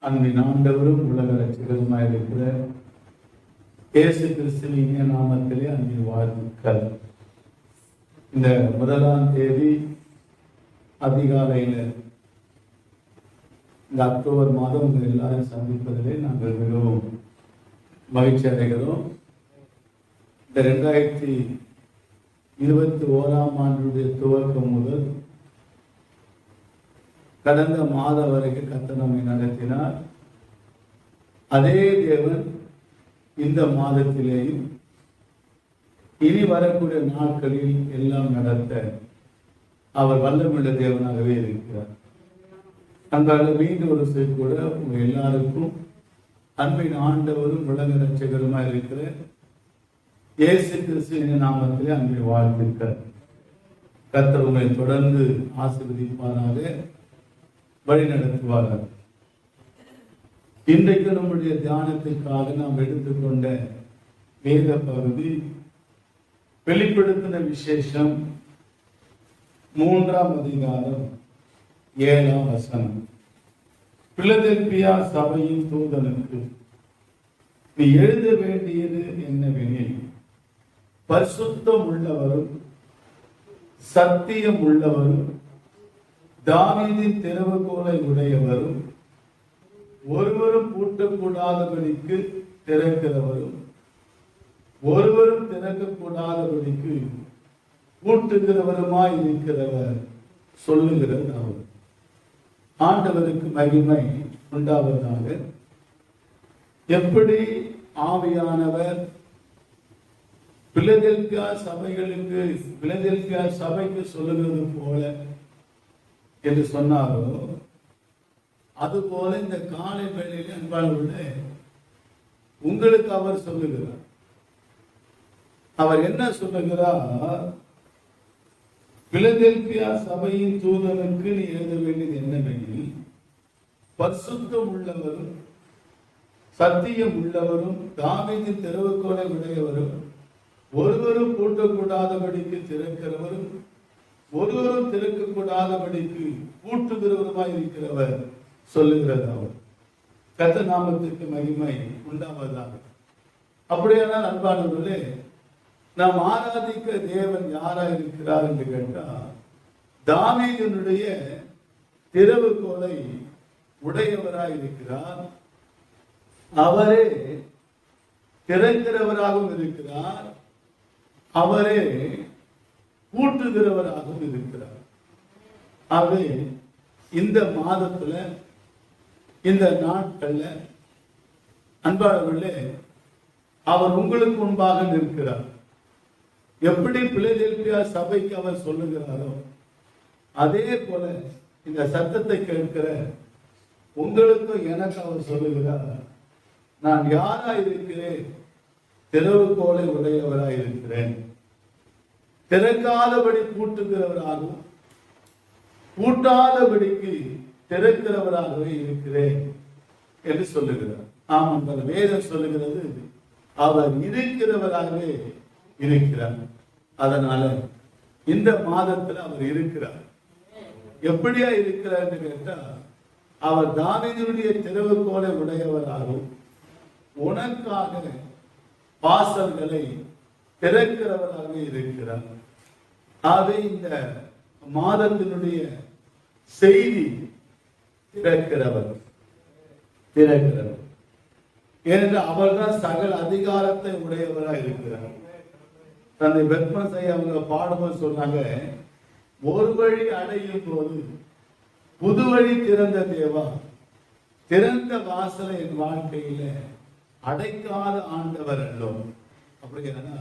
அன்பின் ஆண்டவரும் உலக ரட்சகருமாய் இருக்கிற இயேசு கிறிஸ்துவின் நாமத்திலே அன்பின் வாழ்த்துக்கள். இந்த 1ஆம் தேதி அதிகாலையில் இந்த அக்டோபர் மாதம் உங்கள் எல்லாரும் சந்திப்பதிலே நாங்கள் மிகவும் மகிழ்ச்சி அடைகிறோம். இந்த 2021ஆம் ஆண்டுடைய துவக்கம் முதல் கடந்த மாதம் வரைக்கும் கர்த்தர் நம்மை நடத்தினார். அதே தேவன் இந்த மாதத்திலேயும் இனி வரக்கூடிய நாட்களில் எல்லாம் நடத்த அவர் வல்லமுள்ள தேவனாகவே இருக்கிறார். அங்கால மீண்டும் ஒரு சொல் கூட உங்க எல்லாருக்கும் அன்பின் ஆண்டவரும் உலக ரட்சகருமாய் இருக்கிற இயேசு கிறிஸ்துவின் நாமத்திலே அன்பின் வாழ்த்துக்கள். கர்த்தர் உங்களை தொடர்ந்து ஆசீர்வதிப்பாராக, வழி நடத்துவார்கள். இன்றைக்கு நம்முடைய தியானத்திற்காக நாம் எடுத்துக்கொண்ட வேத பகுதி வெளிப்படுத்தின விசேஷம் 3ஆம் அதிகாரம் 7ஆம் வசனம். பிலதெல்பியா சபையின் தூதனுக்கு நீ எழுத வேண்டியது என்னவெனில், பரிசுத்தம் உள்ளவரும் சத்தியம் உள்ளவரும் தாவீதின் திறவுகோலை உடையவரும் ஒருவரும் பூட்டக்கூடாதபடிக்கு திறக்கிறவரும் ஒருவரும் திறக்கக்கூடாதபடிக்கு பூட்டுகிறவருமாய் இருக்கிறவர் சொல்லுகிறது அவர். ஆண்டவருக்கு மகிமை உண்டாவதாக. எப்படி ஆவியானவர் பிலதெல்பியா சபைக்கு சொல்லுகிறது போல என்று சொன்னாரோ, அதுபோல இந்த காலை வேளையில் அன்பானவர்களே உங்களுக்கு அவர் சொல்லுகிறார். அவர் என்ன சொல்லுகிறார்? பிலதெல்பியா சபையின் தூதனுக்கு நீ எழுத வேண்டியது என்னவெனில், பரிசுத்தம் உள்ளவரும் சத்தியம் உள்ளவரும் தாவீதின் திறவுகோலை உடையவரும் ஒருவரும் பூட்டக்கூடாதபடிக்கு திறக்கிறவரும் ஒருவரும் திறக்கக்கூடாதபடிக்கு பூட்டுகிறவருமாய் இருக்கிறவர் சொல்லுகிறது அவர். கர்த்தர் நாமத்திற்கு மகிமை உண்டாவதாக. அப்படியானால் அன்பானவர்களே, நாம் ஆராதிக்க தேவன் யாரா இருக்கிறார் என்று கேட்டால், தாவீதினுடைய திறவுகோலை உடையவராய் இருக்கிறார். அவரே திறக்கிறவராகவும் இருக்கிறார், அவரே கூட்டுகிறவராகவும் இருக்கிறார். ஆகவே இந்த மாதத்துல இந்த நாட்கள்ல அன்பானவர்களே அவர் உங்களுக்கு முன்பாக நிற்கிறார். எப்படி பிலதெல்பியா சபைக்கு அவர் சொல்லுகிறாரோ, அதே போல இந்த சத்தத்தை கேட்கிற உங்களுக்கும் எனக்கு அவர் சொல்லுகிறார். நான் யாரா இருக்கிறேன்? திறவுகோலை உடையவராய் இருக்கிறேன். திறக்காதபடி பூட்டுகிறவராகவும் பூட்டாதபடிக்கு திறக்கிறவராகவே இருக்கிறேன் என்று சொல்லுகிறார். ஆமாம், வேதம் சொல்லுகிறது அவர் இருக்கிறவராகவே இருக்கிறார். அதனால இந்த மாதத்தில் அவர் இருக்கிறார். எப்படியா இருக்கிறார் என்று கேட்டால், அவர் தாவீதுடைய திறவுகோலை உடையவராகவும் உனக்காக வாசல்களை திறக்கிறவராகவே இருக்கிறார். ஆகவே இந்த மாதத்தினுடைய செய்தி திறக்கிறவர். ஏனென்றால் அவர்தான் சகல அதிகாரத்தை உடையவராக இருக்கிறார். தந்தை பெத்மசை அவங்க பாடும்போது சொன்னாங்க, ஒரு வழி அடையும் போது புது வழி திறந்த தேவா, திறந்த வாசலை என் வாழ்க்கையில அடைக்காத ஆண்டவர் அல்லோ. அப்படின்னா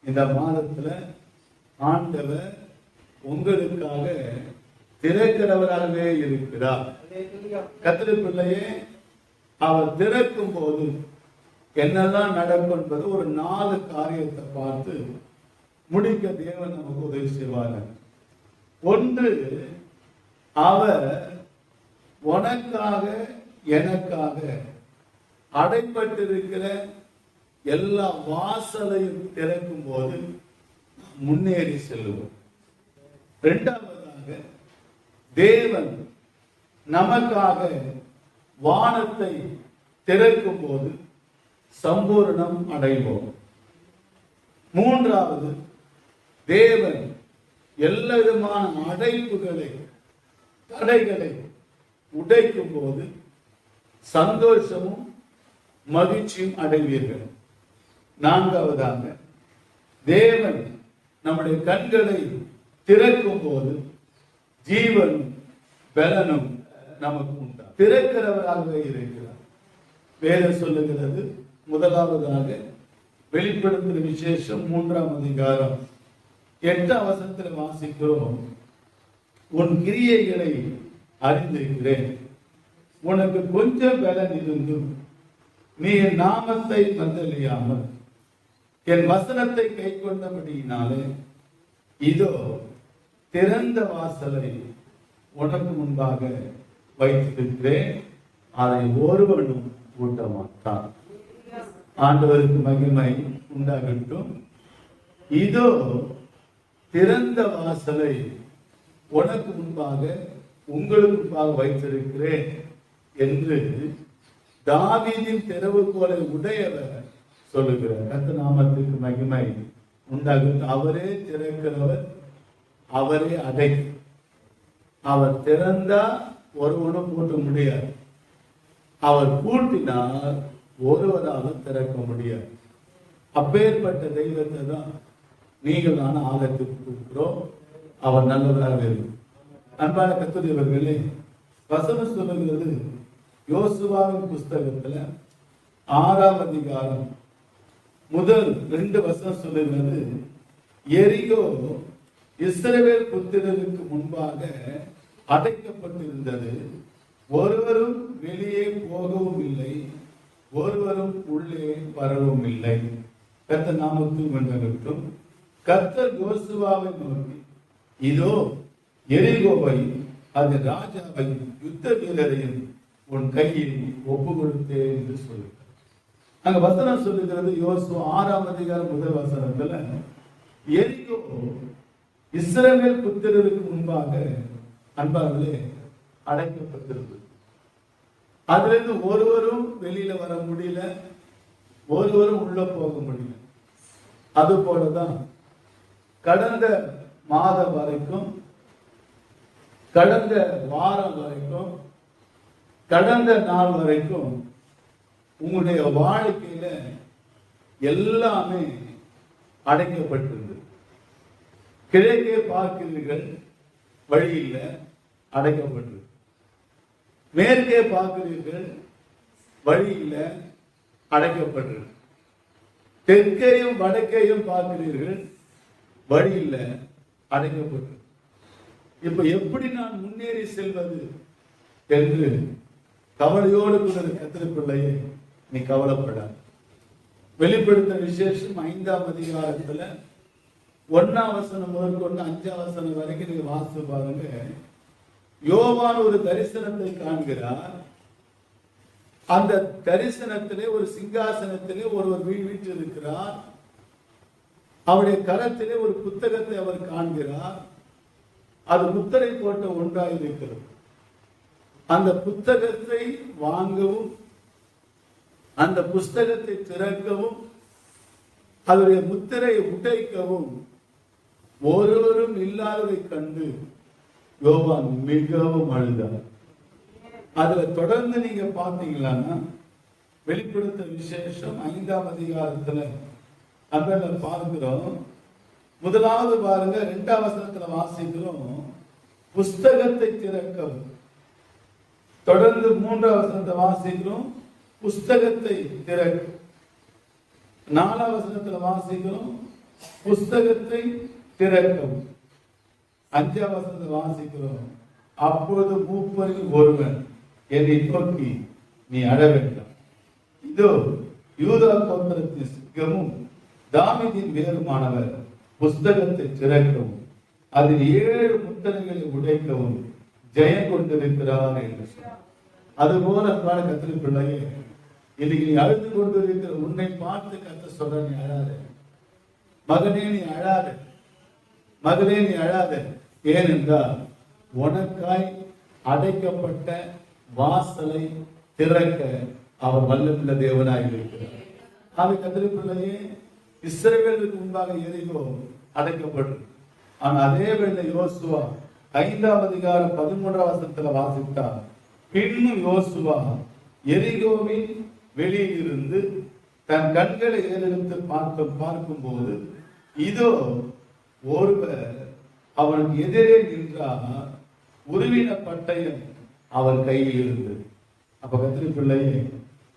இந்த மாதத்துல ஆண்டவர் உங்களுக்காக திறக்கிறவராகவே இருக்கிறார். கர்த்தர் பிள்ளையே, அவர் திறக்கும் போது என்னெல்லாம் நடக்கும் என்பது ஒரு 4 காரியத்தை பார்த்து முடிக்க தேவன் நமக்கு உதவி செய்வார். ஒன்று, அவர் உனக்காக எனக்காக அடைப்பட்டிருக்கிற எல்லா வாசலையும் திறக்கும் போது முன்னேறி செல்லுவோம். இரண்டாவதாக, தேவன் நமக்காக வானத்தை திறக்கும் போது சம்பூரணம் அடைவோம். மூன்றாவது, தேவன் எல்லா விதமான அடைப்புகளை தடைகளை உடைக்கும் போது சந்தோஷமும் மகிழ்ச்சியும் அடைவீர்கள். நான்காவதாக, தேவன் நம்முடைய கண்களை திறக்கும் போது ஜீவனும் பலனும் நமக்கு உண்டா. திறக்கிறவராகவே இருக்கிறார். வேதம் சொல்லுகிறது. முதலாவதாக வெளிப்படுத்துகிற விசேஷம் 3ஆம் அதிகாரம் 8ஆம் வசனத்தில் வாசிக்கிறோம். உன் கிரியைகளை அறிந்திருக்கிறேன், உனக்கு கொஞ்சம் பலன் இருந்தும் நீ என் நாமத்தை மறந்தலியாமல் என் வசனத்தை கை கொண்டபடியினாலே இதோ திறந்த வாசலை உனக்கு முன்பாக வைத்திருக்கிறேன், அதை ஒருவனும் கூட்ட மாட்டான். ஆண்டவருக்கு மகிமை உண்டாகட்டும். இதோ திறந்த வாசலை உனக்கு முன்பாக உங்களுக்கு முன்பாக வைத்திருக்கிறேன் என்று தாவீதின் திறவுகோலை உடையவர் சொல்லுகிறார். கர்த்தர் நாமத்திற்கு மகிமை உண்டாகட்டும். அவரே திறக்கிறவர், அவரே அடை. அவர் திறந்தா ஒருவனும் பூட்ட முடியாது, அவர் பூட்டினால் ஒருவராலும் திறக்க முடியாது. அப்பேற்பட்ட தெய்வத்தை தான் நீங்கள் நான் ஆலயத்துக்கு கூப்பிடுறோம். அவர் நல்லவராக இருக்கும். அன்பான கர்த்தருடையவர்களே, வசனம் சொல்லுகிறது யோசுவாவின் புஸ்தகத்துல 6ஆம் அதிகாரம் முதல் 2 வசனம் சொல்லுகிறது, எரிகோ இஸ்ரவேல் புத்திரருக்கு முன்பாக அடைக்கப்பட்டிருந்தது, ஒருவரும் வெளியே போகவும் இல்லை, ஒருவரும் உள்ளே வரவும் இல்லை. கர்த்தர் நாமத்துக்கு மகிமையும். கர்த்தர் யோசுவாவை நோக்கி, இதோ எரிகோவை அது ராஜாவையும் யுத்த வீரரையும் உன் கையில் ஒப்பு கொடுத்தேன் என்று சொல்லுகிறார். அங்க வசனம் சொல்லுகிறது, யோசுவா 6ஆம் அதிகாரம் முதல் வசனத்துல எரிகோ இஸ்ரவேல் புத்திரருக்கு முன்பாக அன்பார்களே அடைக்கப்பட்டிருந்தது. அதுல இருந்து ஒருவரும் வெளியில வர முடியல, ஒருவரும் உள்ள போக முடியல. அது போலதான் கடந்த மாதம் வரைக்கும், கடந்த வாரம் வரைக்கும், கடந்த நாள் வரைக்கும் உங்களுடைய வாழ்க்கையில எல்லாமே அடைக்கப்பட்டிருந்தது. கிழக்கே பார்க்கிறீர்கள், வழி இல்லை, அடைக்கப்பட்டிருக்கு. மேற்கே பார்க்கிறீர்கள், வழி இல்லை, அடைக்கப்பட்டிருக்கு. தெற்கையும் வடக்கையும் பார்க்கிறீர்கள், வழி இல்லை, அடைக்கப்பட்டிருக்கு. இப்ப எப்படி நான் முன்னேறி செல்வது என்று கவலையோடு கூட கர்த்தர் பிள்ளையே, நீ கவலைப்படாத. வெளிப்படுத்த விசேஷம் 5ஆம் அதிகாரத்துல 1ஆம் வசனம் முதற்கொண்டு 5ஆம் வசனம் வரைக்கும் நீங்க வாசித்து பாருங்க. யோவான் ஒரு தரிசனத்தை காண்கிறார். அந்த தரிசனத்திலே ஒரு சிங்காசனத்திலே ஒருவர் வீட்டு இருக்கிறார். அவருடைய கரத்திலே ஒரு புத்தகத்தை அவர் காண்கிறார். அது முத்திரை போட்ட ஒன்றாக இருக்கிறது. அந்த புத்தகத்தை வாங்கவும், அந்த புஸ்தகத்தை திறக்கவும், அதனுடைய முத்திரையை உடைக்கவும் ஒருவரும் இல்லாததை கண்டு யோவான் மிகவும் அழுதார். அதுல தொடர்ந்து நீங்க பாத்தீங்களா, வெளிப்படுத்த விசேஷம் 5ஆம் அதிகாரத்துல அதுல பார்க்கிறோம். முதலாவது பாருங்க, 2ஆம் வசனத்துல வாசிக்கிறோம், புஸ்தகத்தை திறக்கவும். தொடர்ந்து 3ஆம் வசனத்தை வாசிக்கிறோம், புஸ்தகத்தை திறக்க. 4ஆம் வசனத்துல வாசிக்கிறோம், புஸ்தகத்தை திறக்கவும். 5ஆம் வசனத்தை வாசிக்கிறோம், அப்பொழுது மூப்பரில் ஒருவன் என்னை நோக்கி, நீ அழ வேண்டாம், இதோ யூதா கோத்திரத்தின் சிங்கமும் தாவீதின் வேறுமானவர் புஸ்தகத்தை திறக்கவும் அதில் 7 முத்திரைகளை உடைக்கவும் ஜெயம் கொண்டிருக்கிறார் என்று சொன்னார். அதுபோல கர்த்தர் பிள்ளையே, இன்னைக்கு நீ அழுது கொண்டிருக்கிற உன்னை பார்த்து கர்த்தர் சொல்ற, நீ அழாத மகனே, நீ அழாத மகனே, நீ அழாத. ஏனென்றால் உனக்காய் அடைக்கப்பட்ட வாசலை திறக்க அவர் வல்லமுள்ள தேவனாய் இருக்கிறார். அது கத்திரிப்பிள்ளையே இஸ்ரவேலுக்கு முன்பாக எரிகோ அடைக்கப்பட்டது. ஆனா அதே வேளை யோசுவா 5ஆம் அதிகாரம் 13ஆம் வசனத்துல வாசித்தார். பின்னும் யோசுவா எரிகோவின் வெளியில் இருந்து தன் கண்களை ஏறெடுத்து பார்க்கும்போது இதோ ஒருவர் அவனுக்கு எதிரே நின்றார். உருவின பட்டயம் அவர் கையில் இருந்தது. அப்ப கத்திரி பிள்ளையே,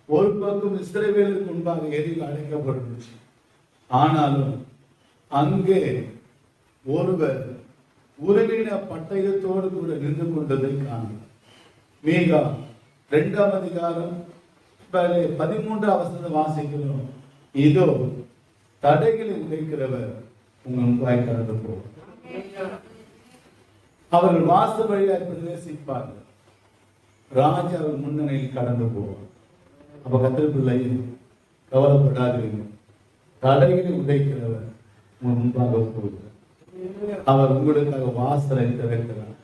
ஒரு பக்கம் இஸ்ரவேலுக்கு முன்பாக எரிகோ அடைக்கப்பட்டுச்சு. ஆனாலும் அங்கே ஒருவர் உருவின பட்டயத்தோடு கூட நின்று கொண்டதை காணும். மீகா 2ஆம் அதிகாரம் 13ஆம் வசனத்தை வாசிக்கிறோம். இதோ தடைகளை உடைக்கிறவர் உங்கள் முன்பாய் கடந்து போவார். அவர்கள் வாசல் வழியாக பிரவேசிப்பார்கள். ராஜா அவர் முன்னணியில் கடந்து போவார். அப்ப கத்திரிப்பிள்ளை கவலைப்படாதீங்க, தடைகளை உடைக்கிறவர் உங்கள் முன்பாக போகிறார். அவர் உங்களுக்காக வாசலை திறக்கிறார்.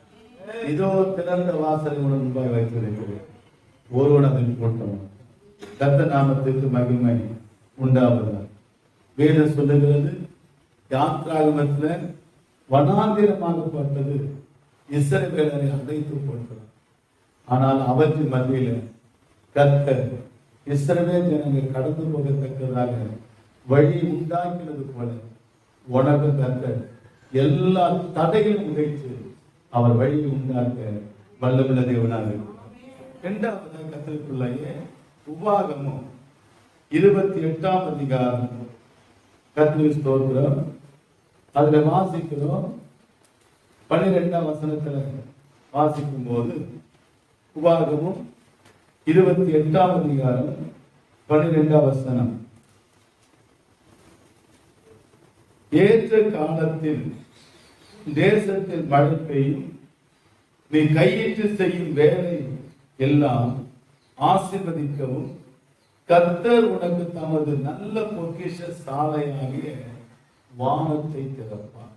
இதோ திறந்த வாசலை உங்கள் முன்பாக வைத்திருக்கிறேன், ஒருவன் அதில் கூட்டம். கர்த்தர் நாமத்திற்கு மகிமை உண்டாவதாக. வேதம் சொல்லுகிறது, யாத்ராகமத்துல வனாந்திரமாகப்பட்டது இஸ்ரவேலரை அடைத்து போட்டார். ஆனால் அவற்றின் மத்தியில கர்த்தர் இஸ்ரவேல் ஜனங்கள் கடந்து போகத்தக்கதாக வழி உண்டாக்கினது போல உனக்கு கர்த்தர் எல்லா தடைகளும் உடைத்து அவர் வழி உண்டாக்க வல்லமுள்ள தேவனாக இருக்கிறார். 2வது கர்த்தருக்குள்ளேயே உபாகமம் 28ஆம் அதிகாரம் கர்த்தருக்கு ஸ்தோத்திரம். அதுல வாசிக்கிறோம். 12ஆம் வசனத்துல வாசிக்கும் போது உபாகமம் 28ஆம் அதிகாரம் 12ஆம் வசனம், ஏற்ற காலத்தில் தேசத்தில் மழை பெய்யும், நீ கையிட்டு செய்யும் வேலை எல்லாம் ஆசீர்வதிக்கவும் கர்த்தர் உனக்கு தமது நல்ல பொக்கிஷ சாலையாகிய வானத்தை திறப்பார்.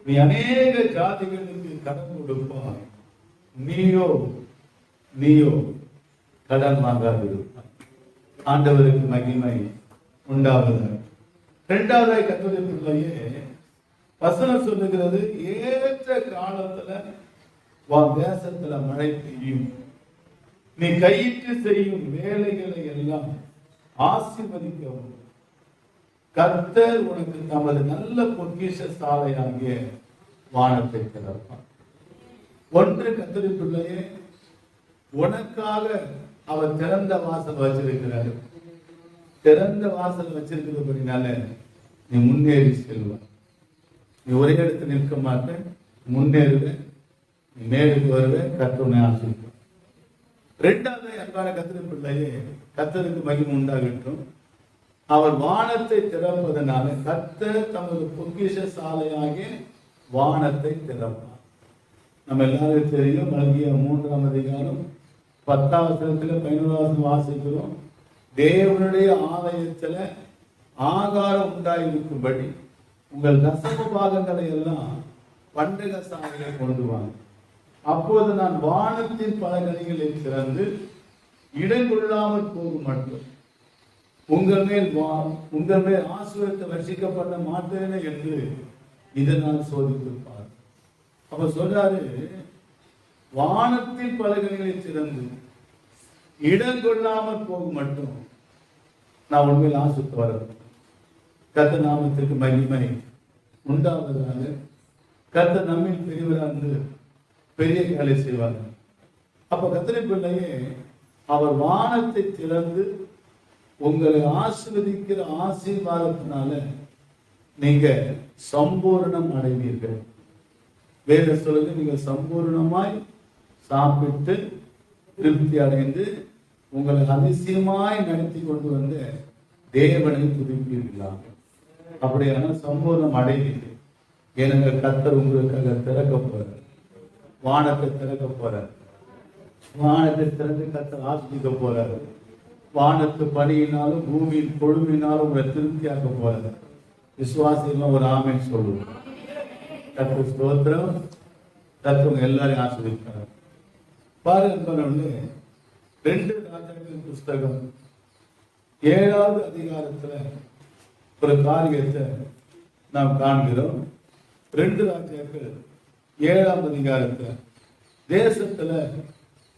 நீ அநேக ஜாதிகளுக்கு கடன் கொடுப்பாய், நீயோ கடன் வாங்காதிருப்பாய். ஆண்டவருக்கு மகிமை உண்டாவதாக. 2வது கர்த்தருக்குள்ளேயே வசனம் சொல்லுகிறது, ஏற்ற காலத்துல தேசத்துல மழை பெய்யும், நீ கையிட்டு செய்யும் வேலைகளை எல்லாம் ஆசீர்வதிக்கவும் கர்த்தர் உனக்கு தமது நல்ல பொக்கிஷ சாலையாகிய வானத்தை திறப்பார். ஒன்று கர்த்தருக்குள்ளேயே உனக்காக அவர் திறந்த வாசல் வச்சிருக்கிறார். திறந்த வாசல் வச்சிருக்கிறபடினால நீ முன்னேறி செல்வ. நீ ஒரே இடத்துல நிற்க மாட்டேன், முன்னேறுவேன், நீ மேலுக்கு வருவேன். கர்த்தனை ஆசீர்வாதம். 2வது அன்பான கர்த்தருக்குள்ளேயே கர்த்தருக்கு மகிமை உண்டாகட்டும். அவர் வானத்தை திறப்பதனால கர்த்தர் தமது பொக்கிஷ சாலையாகிய வானத்தை திறப்பார். நம்ம எல்லாரும் தெரியும், மல்கியா 3ஆம் அதிகாரம் 10ஆம் வசனத்துல 11ஆம் வாசிக்கிறோம். தேவனுடைய ஆலயத்துல ஆகாரம் உண்டாயிருக்கும்படி உங்கள் தசம பாகங்களை எல்லாம் பண்டக சாலையை கொண்டு வாங்க. அப்போது நான் வானத்தின் பல கனிகளை திறந்து இடங்கொள்ளாமல் போகும் மட்டும் உங்கள் மேல் ஆசீர்வாதத்தை வர்ஷிக்கப்பட மாட்டேனே என்று இதனால் சோதித்திருப்பார். அப்ப சொல்றாரு, வானத்தில் பல கனிகளை திறந்து இடங்கொள்ளாமல் போகும் மட்டும் நான் உண்மையில் ஆசித்து வர. கர்த்தர் நாமத்திற்கு மகிமை உண்டாவதாக. கர்த்தர் நம்மில் பெரியவராக பெரிய வேலை செய்வாங்க. அப்ப கர்த்தரை பிள்ளையே அவர் வானத்தை திறந்து உங்களை ஆசீர்வதிக்கிற ஆசீர்வாதத்தினால நீங்க சம்பூர்ணம் அடைவீர்கள். வேத சொல்லுங்க, நீங்க சம்பூர்ணமாய் சாப்பிட்டு திருப்தி அடைந்து உங்களை அதிசயமாய் நடத்தி கொண்டு வந்து தேவனை துதிப்பீர்களாக. அப்படியான சம்பூர்ணம் அடைவீர்கள். ஏனெங்க கர்த்தர் உங்களுக்காக திறக்க போறார், வானத்தை திறக்க போறார். வானத்தை திறந்து கர்த்தர் ஆசீர்வதிக்க போறாரு. வானத்து பணியினாலும் பூமியின் கொழுவினாலும் உங்களை திருப்தியாக்க போறாரு. விசுவாசியெல்லாம் ஒரு ஆமென் சொல்லுவோம். கர்த்தர் ஸ்தோத்திரம். கர்த்தர் எல்லாரையும் ஆசீர்வதிக்கிறார். பாருங்க, 2 ராஜாக்கள் புஸ்தகம் 7வது அதிகாரத்துல ஒரு காரியத்தை நாம் காண்கிறோம். 2 ராஜாக்கள் 7ஆம் அதிகாரத்துல தேசத்துல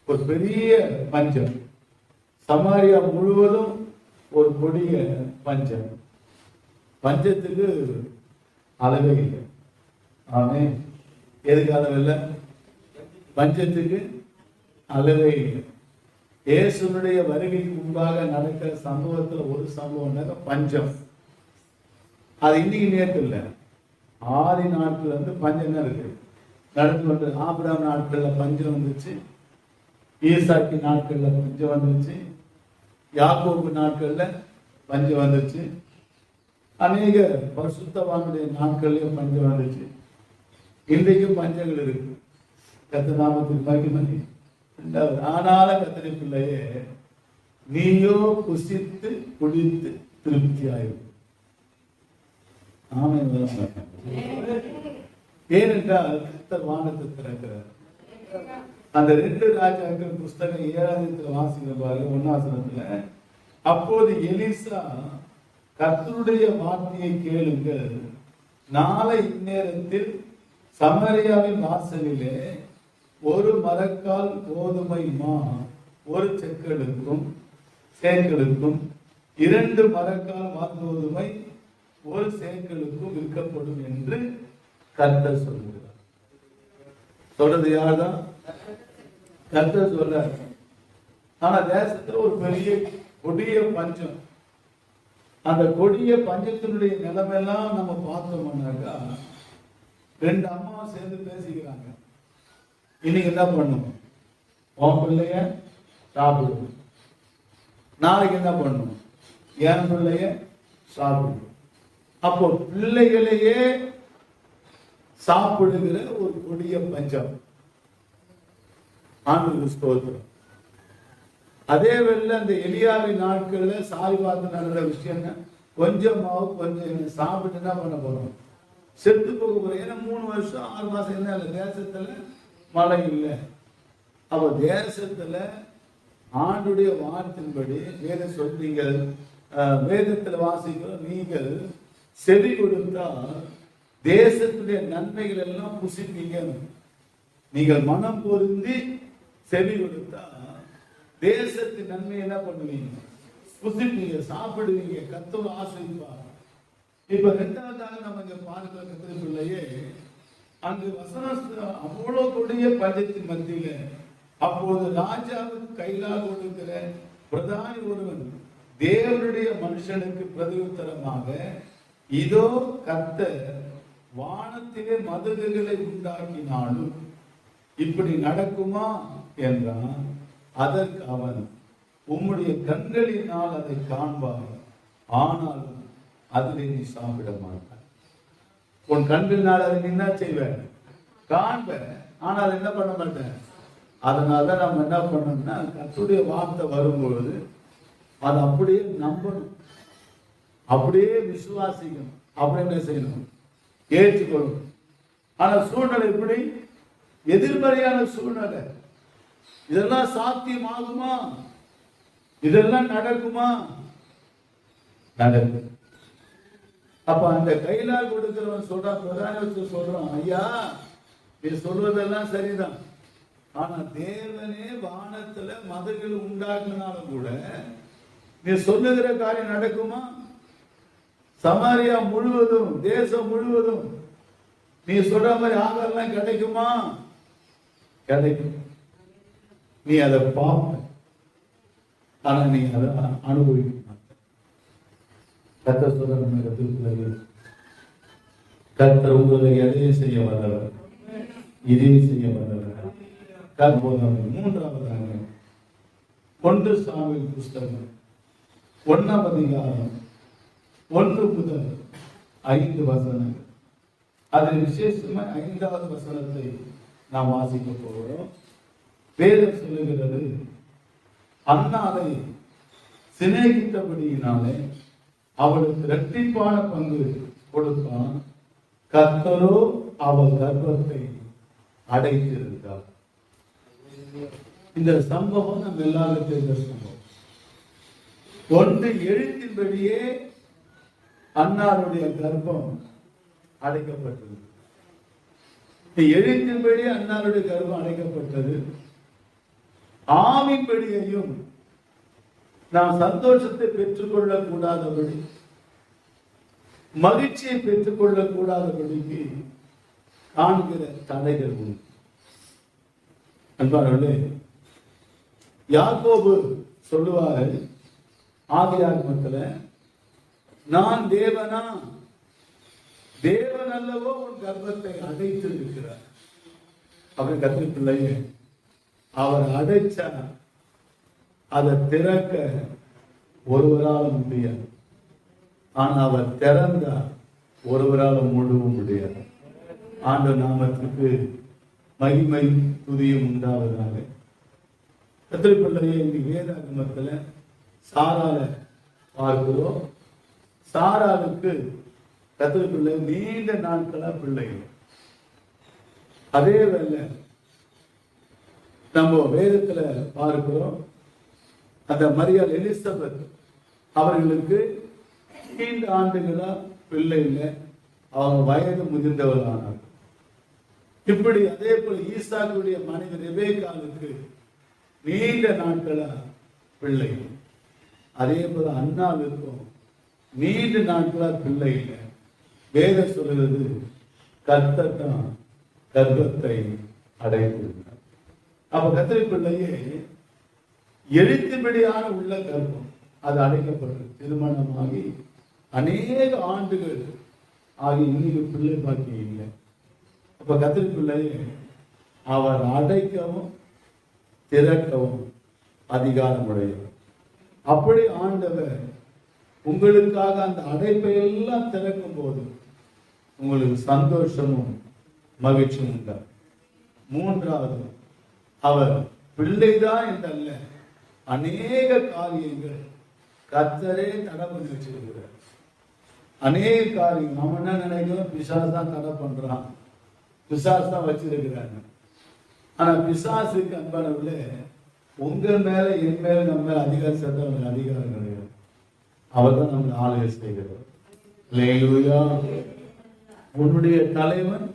ஒரு பெரிய பஞ்சம், சமாரியா முழுவதும் ஒரு கொடிய பஞ்சம். பஞ்சத்துக்கு அளவே இல்லை. ஆமே, எதுக்கு அளவில்லை? பஞ்சத்துக்கு அளவே இல்லை. இயேசுனுடைய வருகைக்கு முன்பாக நடக்கிற சம்பவத்துல ஒரு சம்பவம் பஞ்சம். அது இன்னைக்கு நேற்று இல்லை, ஆதி நாட்கள் வந்து பஞ்சம் தான் இருக்கு நடந்து கொண்டு. ஆபிரகாம் நாட்கள்ல பஞ்சம் வந்துச்சு, ஈசாக்கி நாட்கள்ல பஞ்சம் வந்துச்சு, யாக்கோபு நாட்கள்ல பஞ்சம் வந்துச்சு, அநேக பரிசுத்தவானுடைய நாட்கள்லயும் பஞ்சம் வந்துச்சு. இன்றைக்கும் பஞ்சங்கள் இருக்கு. கர்த்தர் நாமத்துக்கு மகிமை. ஆனால கர்த்தருடைய பிள்ளையே, நீயோ புசித்து குடித்து திருப்தியாயிரும். ஏனென்றால் கர்த்தர் வானத்தை திறக்கிறார். அந்த 2 ராஜாக்கள் புஸ்தகம் 7ஆம் வாசிக்கிற பாருங்க 1ஆம். அப்போது எலிசா, கர்த்தருடைய வார்த்தையை கேளுங்கள், நாளை இந்நேரத்தில் சமரியாவின் வாசலிலே ஒரு மரக்கால் கோதுமை மா 1 சேக்கலுக்கும் 2 மரக்கால் கோதுமை 1 சேக்கலுக்கும் விற்கப்படும் என்று கர்த்தர் சொல்கிறார். சொல்றது யார்தான்? கர்த்தர் சொல்றார். ஆனா தேசத்துல ஒரு பெரிய கொடிய பஞ்சம். அந்த கொடிய பஞ்சத்தினுடைய நிலைமையெல்லாம் நம்ம பார்த்தோம்னாக்கா, 2 அம்மா சேர்ந்து பேசிக்கிறாங்க. இன்னைக்கு என்ன பண்ணும்? உன் பிள்ளைய சாப்பிடும், நாளைக்கு என்ன பண்ணும்? என் பிள்ளைய சாப்பிடும். அப்போ பிள்ளைகளையே சாப்பிடுகிற ஒரு கொடிய பஞ்சம். ஆண்டவருக்கு ஸ்தோத்திரம். அதே வேளை அந்த எலியாவின் நாட்கள்ல சாய் பார்த்து நடந்த விஷயம், கொஞ்சம் மாவு கொஞ்சம் சாப்பிட்டு என்ன பண்ண போறோம்? செத்து போக போறோம். ஏன்னா 3 வருஷம் 6 மாசம் என்ன இல்லை, தேசத்துல மழை இல்லை. அப்ப தேசத்துல ஆண்டுடைய வார்த்தையின்படி வேத சொல்றீங்கள், வேதத்துல வாசிக்கிறோம், நீங்கள் செவி கொடுத்தா தேசத்துடைய நன்மைகள் எல்லாம் புசிப்பீங்க. நீங்கள் மனம் பொருந்தி செவி கொடுத்தா தேசத்தின் நன்மை என்ன பண்ணுவீங்க? புசிப்பீங்க, சாப்பிடுவீங்க. கர்த்தர் ஆசீர்வதிப்பார். இப்ப 2வதாக நம்ம இங்க பார்க்கிற கர்த்தர் பிள்ளையே, அங்கு வசனம் அவ்வளவு கொடிய பஞ்சத்தின் மத்தியில அப்போது ராஜாவுக்கு கையிலாக கொடுக்கிற பிரதானி ஒருவன் தேவனுடைய மனுஷனுக்கு பிரதியுத்தரமாக, இதோ கர்த்தர் வானத்திலே மதகுகளை உண்டாக்கினாலும் இப்படி நடக்குமா என்றான். அதற்கு அவன், உம்முடைய கண்களினால் அதை காண்பாய், ஆனாலும் அதிலே நீ சாப்பிட மாட்டாய். உன் கண்களினால் அதை நீ என்ன செய்வேன்? காண்ப, ஆனால் என்ன பண்ண மாட்டேன். அதனால நம்ம என்ன பண்ணணும்னா, கர்த்தருடைய வார்த்தை வரும்பொழுது அதை அப்படியே நம்பணும், அப்படியே விசுவாசிக்கணும், அப்படி என்ன செய்யணும்? ஏற்றுக்கொள்ளணும். ஆனா சூழ்நிலை எப்படி? எதிர்மறையான சூழ்நிலை. இதெல்லாம் சாத்தியமாகுமா? இதெல்லாம் நடக்குமா? நடக்கும். அப்ப அந்த கையிலால் கொடுக்கிறவன் சொல்றான், பிரதான சொல்றான், ஐயா நீ சொல்வதெல்லாம் சரிதான், ஆனா தேவனே வானத்துல மதங்கள் உண்டாக்குனாலும் கூட நீ சொல்லுகிற காரியம் நடக்குமா? சமாரியா முழுவதும், தேசம் முழுவதும் நீ சொல்ற மாதிரி ஆகாரம் கிடைக்குமா? கிடைக்கும். நீ அதை பார்ப்ப, ஆனா நீ அதை அனுபவிக்க மாட்ட. கர்த்தர் சொல்ற நம்ம கருத்துக்களை, கர்த்தர் உங்களை எதையும் செய்ய வந்தவர், இதையும் செய்ய வந்தவர். 3வதாக 1 சாமுவேல் புஸ்தகம் 1ஆம் அதிகாரம் 1 முதல் 5 வசனங்கள். அதில் விசேஷமா 5வது வசனத்தை நாம் வாசிக்க போகிறோம். வேதம் சொல்லுகிறது, அன்னாலை சிநேகித்தபடியினாலே அவளுக்கு இரட்டிப்பான பங்கு கொடுத்தான், கர்த்தரோ அவள் கர்ப்பத்தை அடைத்திருந்தார். இந்த சம்பவம் நம்ம எல்லாரும் தெரிந்த சம்பவம். ஒன்று, எழுத்தின்படியே அன்னாருடைய கர்ப்பம் அடைக்கப்பட்டது. எழுத்தின்படி அன்னாருடைய கர்ப்பம் அடைக்கப்பட்டது. ஆவின்படியையும் நாம் சந்தோஷத்தை பெற்றுக்கொள்ளக் கூடாதபடி, மகிழ்ச்சியை பெற்றுக்கொள்ளக் கூடாதபடிக்கு காண்கிற தடைகள் உண்டு. அன்பார்களே, யாக்கோபு சொல்லுவார்கள் ஆதியாகமத்தில், நான் தேவனா? தேவன் அல்லவோ உன் கர்ப்பத்தை அடைத்து இருக்கிறார். அவர் கத்திரி பிள்ளைய அவர் அடைச்சா அதை திறக்க ஒருவரால் முடியாது. ஆனா அவர் திறந்தா ஒருவரால் முழுவும் முடியாது. ஆண்டவர் நாமத்துக்கு மகிமை துதியும் உண்டாவதாக. கத்திரி பிள்ளைய இன்னைக்கு வேதாகமத்தில் சாரால பார்க்கிறோம். சாராளுக்கு கத்திரி பிள்ளை நீண்ட நாட்களா பிள்ளைகள். அதே வேளை நம்ம வேதத்துல பார்க்கிறோம், அந்த மரியாள் எலிசபெத் அவர்களுக்கு நீண்ட ஆண்டுகளா பிள்ளை இல்லை, அவங்க வயது முதிர்ந்தவர்களானார். இப்படி அதே போல ஈசாக்குடைய மனைவி ரெபேக்காளுக்கு நீண்ட நாட்களா பிள்ளை. அதே போல அன்னாளுக்கும் நீண்ட நாட்களா பிள்ளை இல்லை. வேதம் சொல்கிறது கர்த்தர் தான் கர்ப்பத்தை அடைந்திருக்கிறார். அப்ப கர்த்தரை பிள்ளையே எழுத்துப்படியான உள்ள கர்ப்பம் அது அடைக்கப்பட்டது. திருமணமாகி அநேக ஆண்டுகள் ஆகி இன்னைக்கு பிள்ளை பாக்கி இல்லை. அப்ப கர்த்தரை பிள்ளையே அவர் அடைக்கவும் திறக்கவும் அதிகாரம் உடையவர். அப்படி ஆண்டவர் உங்களுக்காக அந்த அடைப்பை எல்லாம் திறக்கும் போது உங்களுக்கு சந்தோஷமும் மகிழ்ச்சியும் உண்டார். மூன்றாவது, அவர் பிள்ளைதான் என்றல்ல, அநேக காரியங்கள் கர்த்தரே தடை பண்ணி வச்சிருக்கிறார். அநேக காரியம் நம்ம என்ன நினைக்கிறோம், பிசாசு தான் தடை பண்றான், பிசாசு தான் வச்சிருக்கிறாங்க. ஆனா பிசாசுக்கு அன்பானவர்களே, உங்க மேல என் மேல நம்ம மேல அதிகாரம் சேர்த்த அவனுக்கு அதிகாரம் கிடையாது. அவர் தான் நம்மளை ஆளுகை செய்கிறார். அல்லேலூயா. உன்னுடைய தலைவன்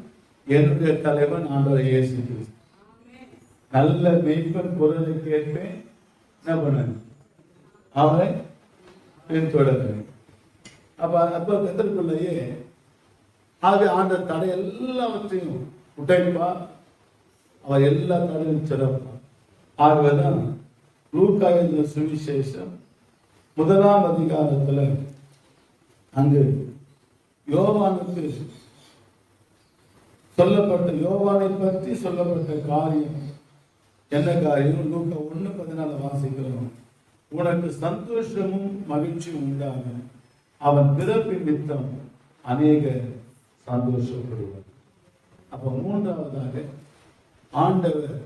என்னுடைய தலைவன் ஆண்டவர் இயேசு கிறிஸ்து. நல்ல மெய்ப்பன் குரலை கேட்பேன், என்ன பண்ண அவரை பின்தொடர்கிறேன். அப்ப கத்தருக்குள்ளேயே ஆக ஆண்ட தடை எல்லாவற்றையும் உடைப்பா, அவர் எல்லா தடையும் சிறப்பார். ஆகவேதான் லூக்கா எழுதின சுவிசேஷம் 1ஆம் அதிகாரத்துல அங்கு யோவானுக்கு சொல்லப்பட்ட, யோவானை பற்றி சொல்லப்பட்ட காரியம் என்ன காரியம்? லூக்கா 1:14 வாசிக்கிறோம். உனக்கு சந்தோஷமும் மகிழ்ச்சியும் உண்டாகும், அவன் பிறப்பின் நிமித்தம் அநேக சந்தோஷப்படுவார். அப்ப மூன்றாவதாக ஆண்டவர்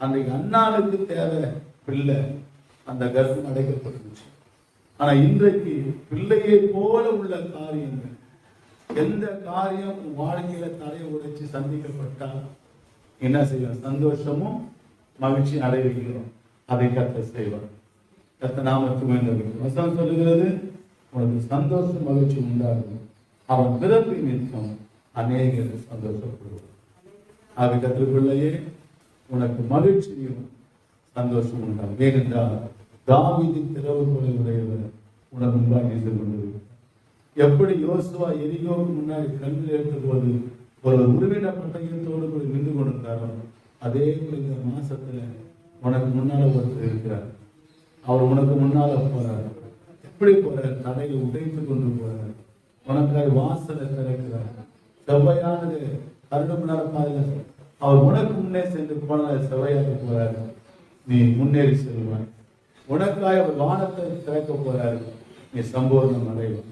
அன்றைக்கு அன்னாளுக்கு தேவை பிள்ளை, அந்த கர்ப்பம் அடைக்கப்பட்டுச்சு. ஆனா இன்றைக்கு பிள்ளையை போல உள்ள காரியங்கள், எந்த காரியம் வாழ்க்கையில தடையை உடைச்சு சந்திக்கப்பட்டால் என்ன செய்வோம்? சந்தோஷமும் மகிழ்ச்சி அடைகிறோம். அதை கர்த்தர் செய்வார். கர்த்தர் நாமத்துக்கு வசனம் சொல்லுகிறது, உனக்கு சந்தோஷம் மகிழ்ச்சி உண்டாகும், அவன் பிறப்பின் நிமித்தம் அநேக சந்தோஷப்படுவார். ஆக கர்த்தர் பிள்ளையே, உனக்கு மகிழ்ச்சியும் சந்தோஷம் உண்டாகும். ஏனென்றால் தாவீதின் திறவுகோலை உடையவர் உனக்கு முன்பாக நின்று கொண்டிருக்கிறார். எப்படி யோசுவா எரிகோவுக்கு முன்னாடி கல்வி எடுத்த போது ஒரு உருவின பட்டயத்தோடு கூட நின்று கொண்டிருந்தாரோ, அதே போல இந்த மாசத்துல உனக்கு முன்னால ஒருத்தர் இருக்கிறார். அவர் உனக்கு முன்னால போறார். எப்படி போறார்? தடையை உடைத்து கொண்டு போறார். உனக்காக வாசலை திறக்கிறார். செவ்வையானது கருடும் நடப்பாரு. அவர் உனக்கு முன்னே சென்று போனால் செவ்வையாக போறாரு, நீ முன்னேறி செல்வாய். உனக்காக அவர் வானத்தை திறக்க போறாரு, நீ சம்பூர்ணம் அடைவாய்.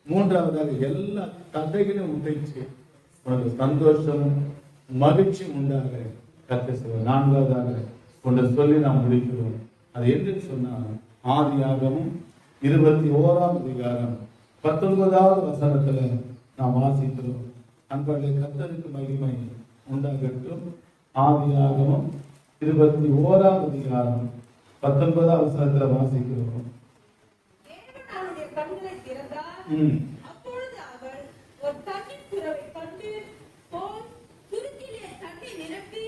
மூன்றாவதாக எல்லா தடைகளையும் உடைச்சு உனக்கு சந்தோஷமும் மகிழ்ச்சியும் உண்டாக கர்த்தர் செய்வார். நான்காவதாக ஒன்று சொல்லி நாம் முடிக்கிறோம். அது என்று சொன்னால் ஆதியாகமம் 21ஆம் அதிகாரம் 19வது வசனத்துல நாம் வாசிக்கிறோம். அன்பாலே கர்த்தருக்கு மகிமை உண்டாகட்டும். ஆதியாகமம் 21ஆம் அதிகாரம் 19ஆம் வசனத்துல வாசிக்கிறோம். அப்பொழுது அவள் ஒரு தண்ணீர் குறவை கண்டு போய் துருத்திலே தண்ணி நிரப்பி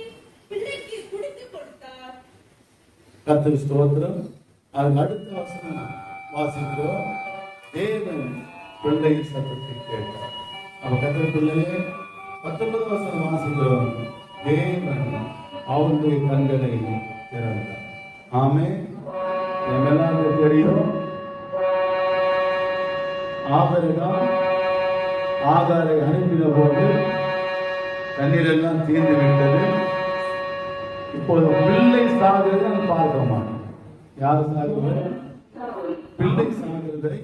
பிள்ளைக்கு குடித்துக் கொடுத்தார். கர்த்தருக்கு ஸ்தோத்திரம். அதுக்கு அடுத்த வசனம் வாசிக்கிறோம். தேவன் பிள்ளையின் சத்தத்தை கேட்டார். அவ கர்த்தர் பிள்ளையே 19 வசனம் வாசிக்கிறோம். தேவன் அவருடைய கண்களை திறந்தார். ஆமென். எங்கெல்லாம் தெரியும், ஆபிரகாம் ஆகாரை அனுப்பின போது தண்ணீர் எல்லாம் தீர்ந்து விட்டது. இப்போது பிள்ளை சாகிறதை நான் பார்க்க மாட்டேன். யார் சாகுவது? பிள்ளை சாகிறதை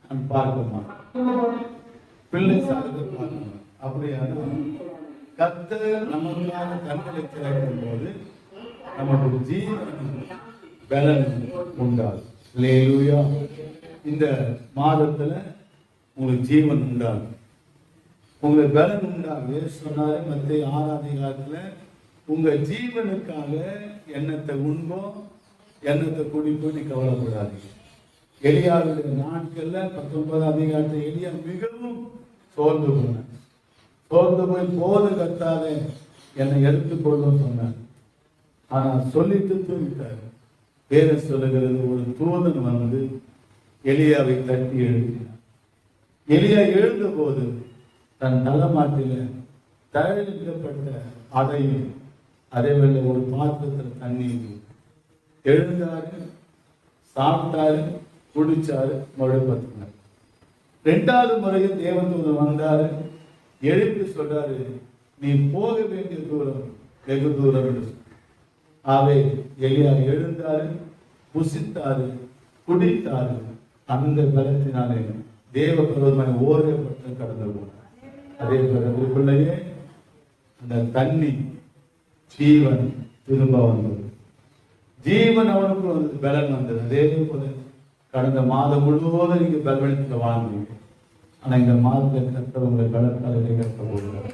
நான் பார்க்க மாட்டேன். பிள்ளை சாகிறதை பார்க்க மாட்டேன். அப்படியான கர்த்தர் நமக்கான கண்களை திறக்கும் போது நமக்கு ஜீவன் பலன் உண்டாகும். அல்லேலூயா. இந்த மாதத்துல உங்களுக்கு ஜீவன் உண்டாகும், உங்களுக்கு பலன் உண்டாகும். சொன்னாரு மத்திய 6ஆம் அதிகாரத்துல, உங்க ஜீவனுக்காக எண்ணத்தை உண்போம் எண்ணத்தை குடிப்போம், நீ கவலைப்படாதீங்க. எலியாவுடைய நாட்கள்ல 19ஆம் அதிகாரத்துல எலியா மிகவும் சோர்ந்து போனார். சோர்ந்து போய் போது கத்தாலே என்னை எடுத்துக்கொள்ளும் சொன்னார். ஆனா சொல்லிட்டு தூங்கிட்டாரு. வேற சொல்லுகிறது, ஒரு தூதன் வந்து எலியாவை தட்டி எழுதினார். எலியா எழுந்த போது தன் தலைமாட்டில தயாரிக்கப்பட்ட அதையும் அதேவேளை ஒரு பாத்திரத்தில் தண்ணீர் எழுந்தாரு, சாப்பிட்டாரு, குடிச்சாரு, மறுபடினார். 2வது முறையில் தேவதூதன் வந்தாரு, எழுப்பி சொல்றாரு, நீ போக வேண்டிய தூரம் வெகு தூரம் என்று. ஆவே எலியா எழுந்தாரு, புசித்தாரு, குடித்தாரு. அந்த பலத்தினாலே தேவ பருவமாய் ஓரப்பட்டு கடந்து போனார். அதே போல பிள்ளையே, அந்த தண்ணி ஜீவன் திரும்ப வந்தது. ஜீவன் அவனுக்கு வந்து பலன் வந்தது. அதே போல கடந்த மாதம் முழுவதும் நீங்க பலவீனத்தில் வாழ்ந்தீங்க. ஆனா இந்த மாதத்தில் கர்த்தர் உங்களை பலத்தாலே கட்ட போகிறார்.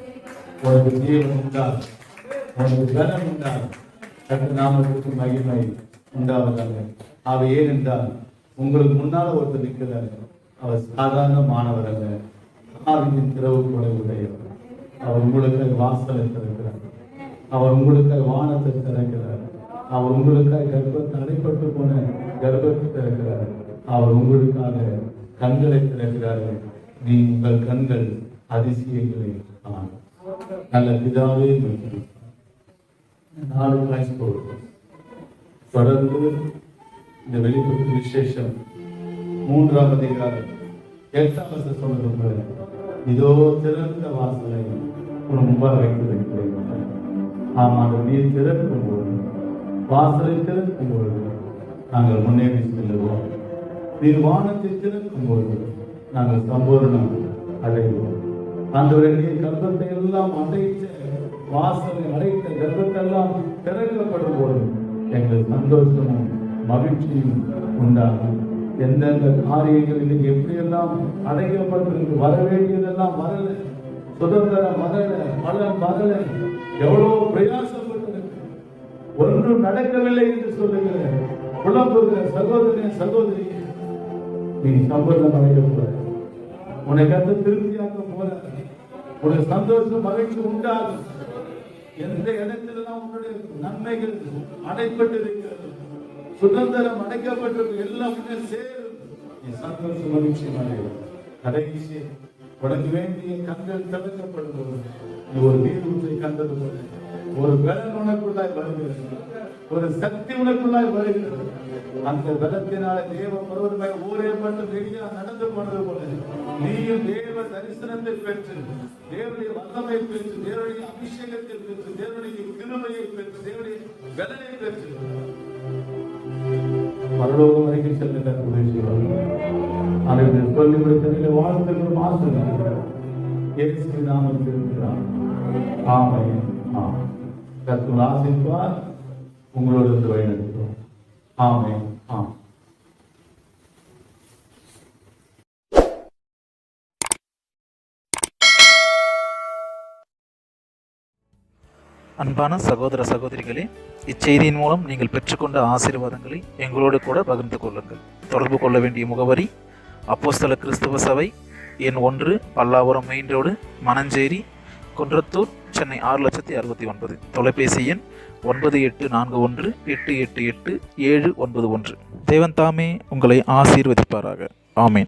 உனக்கு ஜீவன் உண்டாகும், உனக்கு பலன் உண்டாகும். கர்த்தர் நாமத்துக்கு மகிமை உண்டாவதாக. அவை ஏனென்றால் உங்களுக்கு முன்னால ஒருத்தர் நிற்கிறார். அவர் சாதாரண மாணவர் அல்ல, ஆவியின் திறவுகளை உடையவர். அவர் உங்களுக்காக வாசலை திறக்கிறார். அவர் உங்களுக்காக வானத்தை திறக்கிறார். அவர் உங்களுக்காக கர்ப்பத்தை அடைப்பட்டு போன கர்ப்பத்தை திறக்கிறார். அவர் உங்களுக்காக கண்களை திறக்கிறார். நீ உங்கள் கண்கள் அதிசயங்களை காணும். நல்ல பிதாவே நாலு கிளாஸ் போடுவோம். தொடர்ந்து இந்த வெளிப்படுத்த விசேஷம் 3ஆம் அதிகாரம் 8ஆம் வசனம் சொல்லுகிறது, இதோ திறந்த வாசலை உன் முன்பாக வைத்திருக்கிறேன். ஆனால் நீ திறக்கும் போது, வாசலை திறக்கும் போது நாங்கள் முன்னேறி செல்லுவோம். நீ வானத்தை திறக்கும் போது நாங்கள் சம்பூர்ணம் அடைவோம். அந்த கர்ப்பத்தை எல்லாம் அடைத்த வாசலை அடைத்த கர்ப்பத்தை எல்லாம் திறக்கப்படும் போது எங்கள் சந்தோஷமும் மகிழ்ச்சியும் உண்டாகும். எந்தெந்த காரியங்கள் இன்னைக்கு எப்படியெல்லாம் அடைக்கப்பட்டிருக்கு, வர வேண்டியதெல்லாம் வரல, சுதந்திரம் வரல, பலன் வரல, எவ்வளவு பிரயாசப்பட்டிருக்கு, ஒன்றும் நடக்கவில்லை என்று சொல்லுகிற புலம்புகிற சகோதரனே சகோதரி, நீ சம்பந்தம் அடையக்கூடாது. உன்னை கத்து திருப்தியாக்க போற, உனக்கு சந்தோஷம் மகிழ்ச்சி உண்டாகும். எந்த இடத்திலெல்லாம் உன்னுடைய நன்மைகள் அடைப்பட்டு இருக்கிறது, சுதந்திரம் அடைக்கப்பட்டிருக்கு, எல்லாம் சேரும். நீ சந்தோஷம் மகிழ்ச்சி அடையும். கடைசி உனக்கு வேண்டிய கண்கள் திறக்கப்படும் போது நீ ஒரு நீரூற்றை கண்டது போல ஒரு பலன் உனக்குள்ளாய் வருகிறது, ஒரு சக்தி உனக்குள்ளாய் வருகிறது. அந்த பலத்தினால தேவ பருவமாய் ஊரே பட்டு வெளியா நடந்து போனது போல நீயும் தேவ தரிசனத்தை பெற்று, தேவனுடைய வல்லமை பெற்று, தேவனுடைய அபிஷேகத்தை பெற்று, தேவனுடைய கிருபையை பெற்று, தேவனுடைய பலனை பெற்று பரலோகம் வரைக்கும் செல்லுகிற அதை சொல்லி கொடுத்த வாழ்த்துக்களும் ஆசிரியர் இயேசு நாமத்தில் இருக்கிறார். ஆமென். கர்த்தர் ஆசீர்வார், உங்களோடு வழிநடத்துவோம். ஆமென். ஆமென். அன்பான சகோதர சகோதரிகளே, இச்செய்தியின் மூலம் நீங்கள் பெற்றுக்கொண்ட ஆசீர்வாதங்களை எங்களோடு கூட பகிர்ந்து கொள்ளுங்கள். தொடர்பு கொள்ள வேண்டிய முகவரி: அப்போஸ்தல கிறிஸ்துவ சபை, எண் 1, பல்லாவரம் மெயின் ரோடு, மணஞ்சேரி, குன்றத்தூர், சென்னை 6,69,000. தொலைபேசி எண் 9841888791. தேவன் தாமே உங்களை ஆசீர்வதிப்பாராக. ஆமேன்.